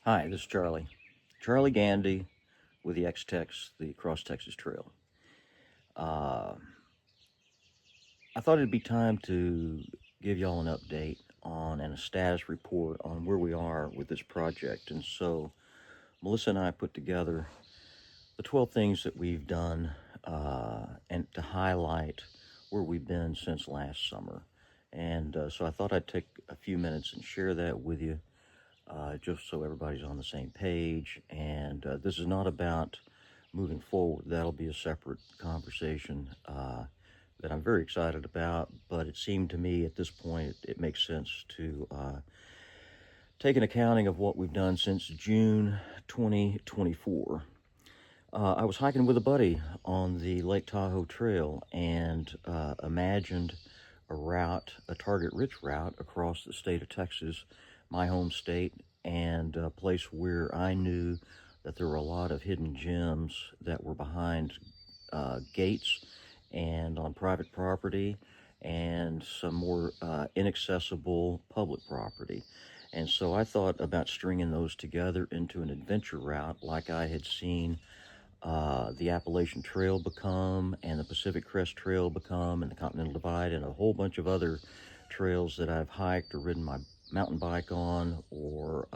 Hi, this is Charlie. Charlie Gandy with the X-Tex, the Cross Texas Trail. Uh, I thought it'd be time to give y'all an update on and a status report on where we are with this project. And so Melissa and I put together the 12 things that we've done and to highlight where we've been since last summer. And so I thought I'd take a few minutes and share that with you just so everybody's on the same page. And this is not about moving forward. That'll be a separate conversation that I'm very excited about, but it seemed to me at this point it makes sense to take an accounting of what we've done since June 2024. I was hiking with a buddy on the Lake Tahoe Trail and imagined a route, a target-rich route across the state of Texas, my home state, and a place where I knew that there were a lot of hidden gems that were behind gates and on private property and some more inaccessible public property. And so I thought about stringing those together into an adventure route like I had seen the Appalachian Trail become, and the Pacific Crest Trail become, and the Continental Divide, and a whole bunch of other trails that I've hiked or ridden my mountain bike on, or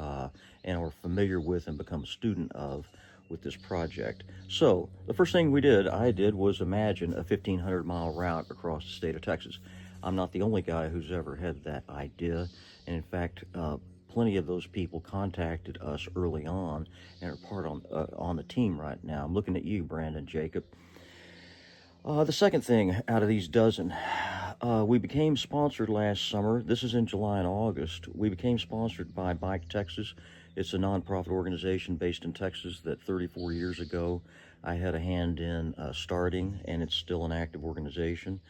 familiar with and become a student of with this project. So the first thing I did was imagine a 1,500-mile route across the state of Texas. I'm not the only guy who's ever had that idea, and in fact, plenty of those people contacted us early on and are part on the team right now. I'm looking at you, Brandon Jacob. The second thing out of these dozen, we became sponsored last summer. This is in July and August. We became sponsored by Bike Texas. It's a nonprofit organization based in Texas that 34 years ago I had a hand in starting, and it's still an active organization.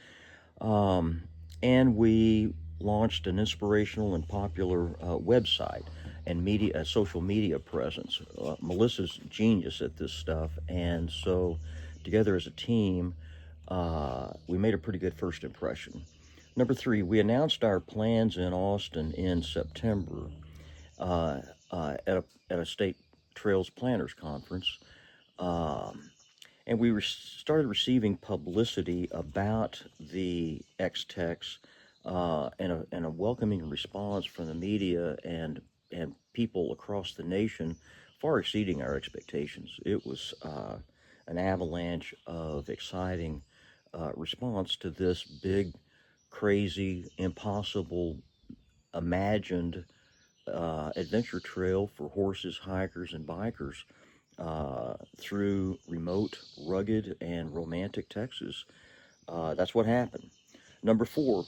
And we launched an inspirational and popular website and social media presence. Melissa's genius at this stuff, and so together as a team, we made a pretty good first impression. Number three, we announced our plans in Austin in September at a state trails planners conference. And we started receiving publicity about the X-Tex and a welcoming response from the media and people across the nation, far exceeding our expectations. It was an avalanche of exciting response to this big, crazy, impossible, imagined adventure trail for horses, hikers, and bikers through remote, rugged, and romantic Texas. That's what happened. Number four,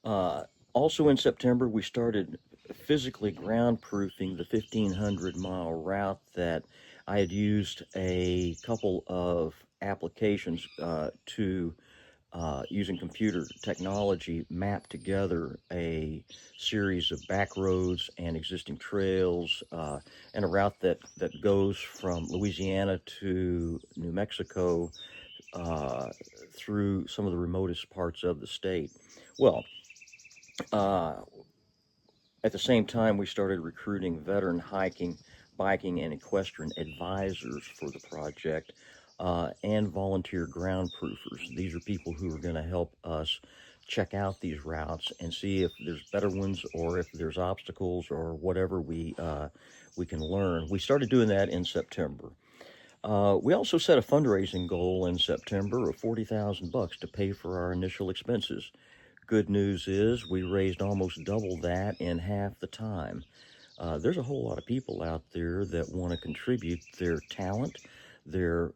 also in September, we started physically ground-proofing the 1,500-mile route that I had used a couple of applications to using computer technology, map together a series of back roads and existing trails and a route that goes from Louisiana to New Mexico through some of the remotest parts of the state. Well, at the same time, we started recruiting veteran hiking, biking, and equestrian advisors for the project. And volunteer ground proofers. These are people who are going to help us check out these routes and see if there's better ones or if there's obstacles or whatever we can learn. We started doing that in September. We also set a fundraising goal in September of $40,000 to pay for our initial expenses. Good news is we raised almost double that in half the time. There's a whole lot of people out there that want to contribute their talent, their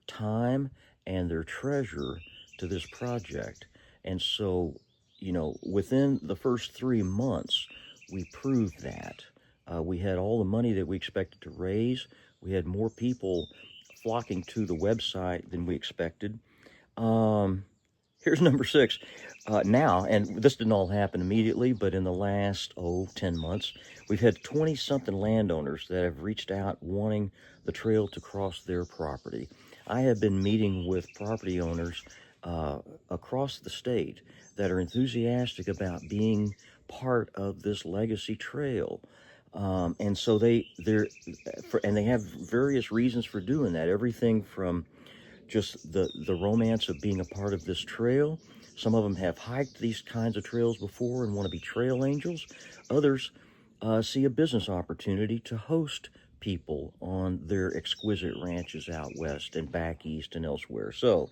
time, and their treasure to this project. And so, within the first 3 months, we proved that. We had all the money that we expected to raise. We had more people flocking to the website than we expected. Here's number six. Now, and this didn't all happen immediately, but in the last, 10 months, we've had 20-something landowners that have reached out wanting the trail to cross their property. I have been meeting with property owners across the state that are enthusiastic about being part of this legacy trail. And so and they have various reasons for doing that. Everything from just the romance of being a part of this trail. Some of them have hiked these kinds of trails before and want to be trail angels. Others see a business opportunity to host people on their exquisite ranches out west and back east and elsewhere. So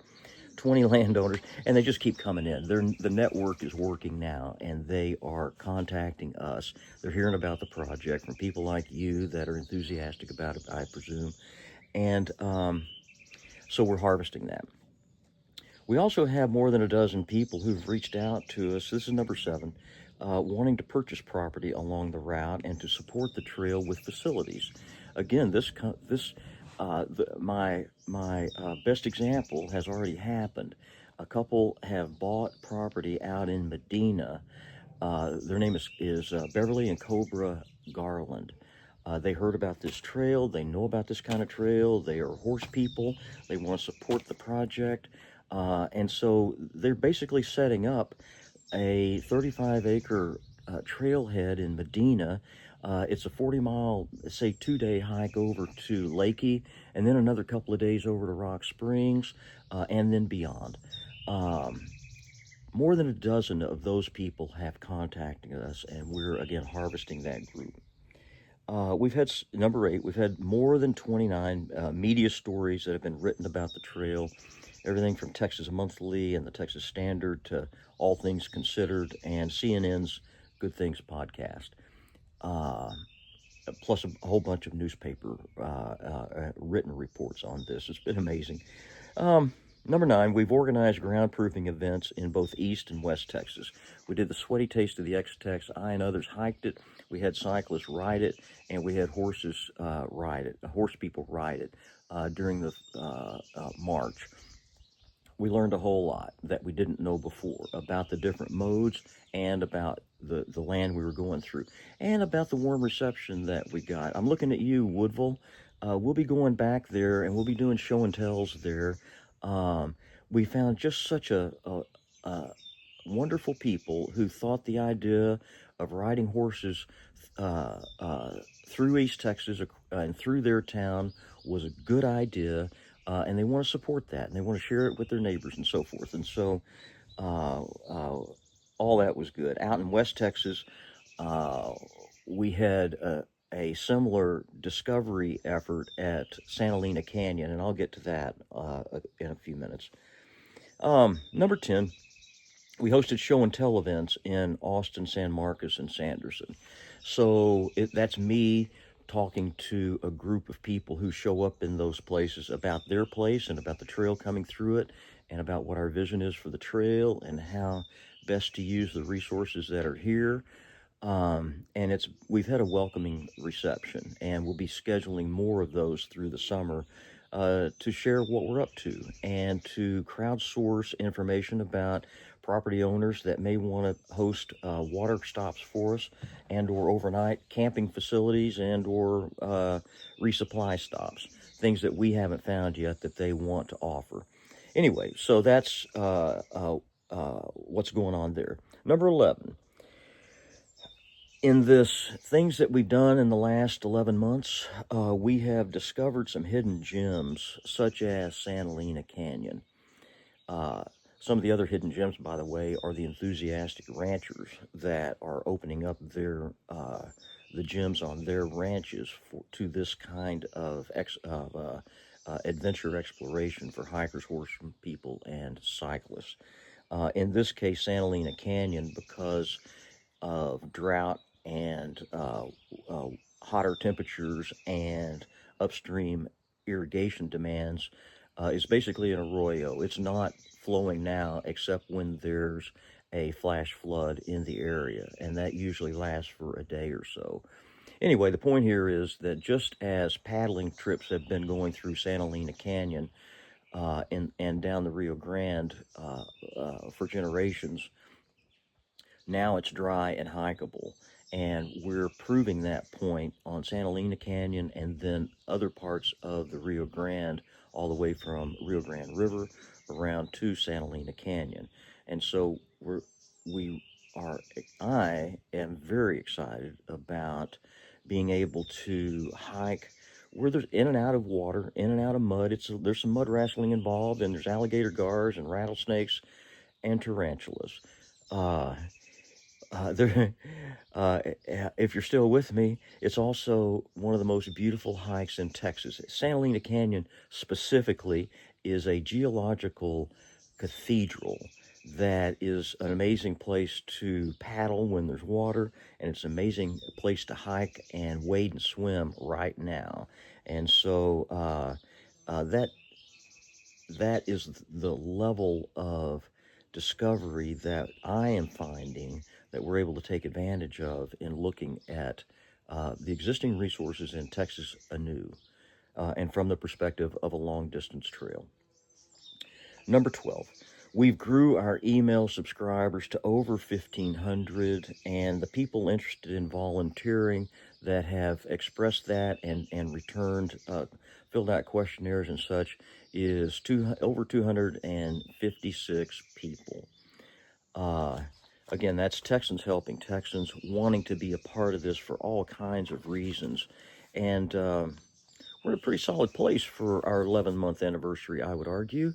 20 landowners, and they just keep coming in. The network is working now, and they are contacting us. They're hearing about the project from people like you that are enthusiastic about it, I presume. And so we're harvesting that. We also have more than a dozen people who've reached out to us. This is number 7, wanting to purchase property along the route and to support the trail with facilities. Again, my best example has already happened. A couple have bought property out in Medina. Their name is Beverly and Cobra Garland. They heard about this trail. They know about this kind of trail. They are horse people. They want to support the project. And so they're basically setting up a 35-acre trailhead in Medina. It's a 40-mile, say, 2-day hike over to Lakey, and then another couple of days over to Rock Springs, and then beyond. More than a dozen of those people have contacted us, and we're, again, harvesting that group. We've had, number 8, we've had more than 29 media stories that have been written about the trail. Everything from Texas Monthly and the Texas Standard to All Things Considered and CNN's Good Things podcast, plus a whole bunch of newspaper written reports on this. It's been amazing. Number 9, we've organized ground-proofing events in both East and West Texas. We did the Sweaty Taste of the X-Tex. I and others hiked it. We had cyclists ride it, and we had horse people ride it during the march. We learned a whole lot that we didn't know before about the different modes and about the land we were going through and about the warm reception that we got. I'm looking at you, Woodville. We'll be going back there, and we'll be doing show and tells there. We found just such a wonderful people who thought the idea of riding horses through East Texas and through their town was a good idea. And they want to support that, and they want to share it with their neighbors and so forth. And so all that was good. Out in West Texas, we had a similar discovery effort at Santa Lena Canyon, and I'll get to that in a few minutes. Number 10, we hosted show and tell events in Austin, San Marcos, and Sanderson. So that's me talking to a group of people who show up in those places about their place and about the trail coming through it and about what our vision is for the trail and how best to use the resources that are here. And we've had a welcoming reception, and we'll be scheduling more of those through the summer to share what we're up to and to crowdsource information about property owners that may want to host water stops for us and or overnight camping facilities and or resupply stops, things that we haven't found yet that they want to offer. Anyway, so that's what's going on there. Number 11. In this things that we've done in the last 11 months, we have discovered some hidden gems, such as Santa Lena Canyon. Some of the other hidden gems, by the way, are the enthusiastic ranchers that are opening up the gems on their ranches to this kind of adventure exploration for hikers, horsemen, people, and cyclists. In this case, Santa Lena Canyon, because of drought and hotter temperatures and upstream irrigation demands, is basically an arroyo. It's not flowing now except when there's a flash flood in the area, and that usually lasts for a day or so. Anyway, the point here is that just as paddling trips have been going through Santa Lena Canyon and down the Rio Grande for generations, now it's dry and hikeable. And we're proving that point on Santa Lena Canyon and then other parts of the Rio Grande, all the way from Rio Grande River around to Santa Lena Canyon. And so I am very excited about being able to hike where there's in and out of water, in and out of mud. There's some mud wrestling involved, and there's alligator gars and rattlesnakes and tarantulas. Uh, there, if you're still with me, it's also one of the most beautiful hikes in Texas. Santa Elena Canyon specifically is a geological cathedral that is an amazing place to paddle when there's water, and it's an amazing place to hike and wade and swim right now. And so that is the level of discovery that I am finding that we're able to take advantage of in looking at the existing resources in Texas anew, and from the perspective of a long distance trail. Number 12, we've grew our email subscribers to over 1,500, and the people interested in volunteering that have expressed that and returned, filled out questionnaires and such, is over 256 people. Again, that's Texans helping Texans, wanting to be a part of this for all kinds of reasons. And we're in a pretty solid place for our 11-month anniversary, I would argue.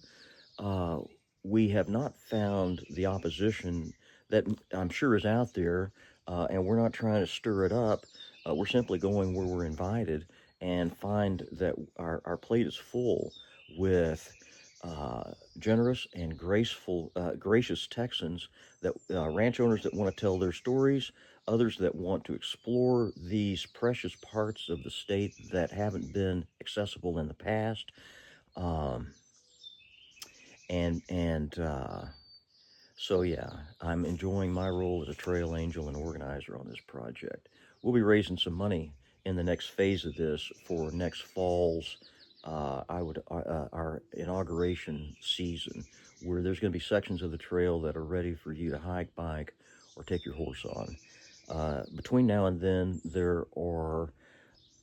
We have not found the opposition that I'm sure is out there, and we're not trying to stir it up. We're simply going where we're invited and find that our plate is full with generous and gracious Texans, that ranch owners that want to tell their stories, others that want to explore these precious parts of the state that haven't been accessible in the past. So yeah, I'm enjoying my role as a trail angel and organizer on this project. We'll be raising some money in the next phase of this for next fall's our inauguration season, where there's going to be sections of the trail that are ready for you to hike, bike, or take your horse on. Between now and then, there are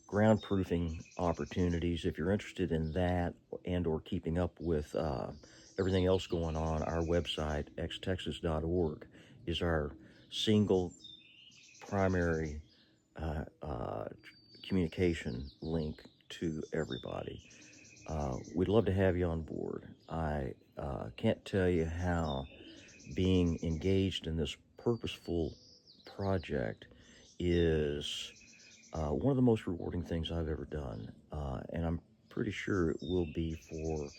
groundproofing opportunities. If you're interested in that and or keeping up with everything else going on, our website, xtexas.org, is our single primary communication link to everybody. We'd love to have you on board. I can't tell you how being engaged in this purposeful project is one of the most rewarding things I've ever done, and I'm pretty sure it will be for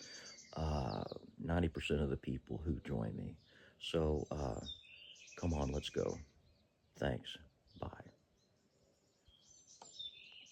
90% of the people who join me. So come on, let's go. Thanks. Bye.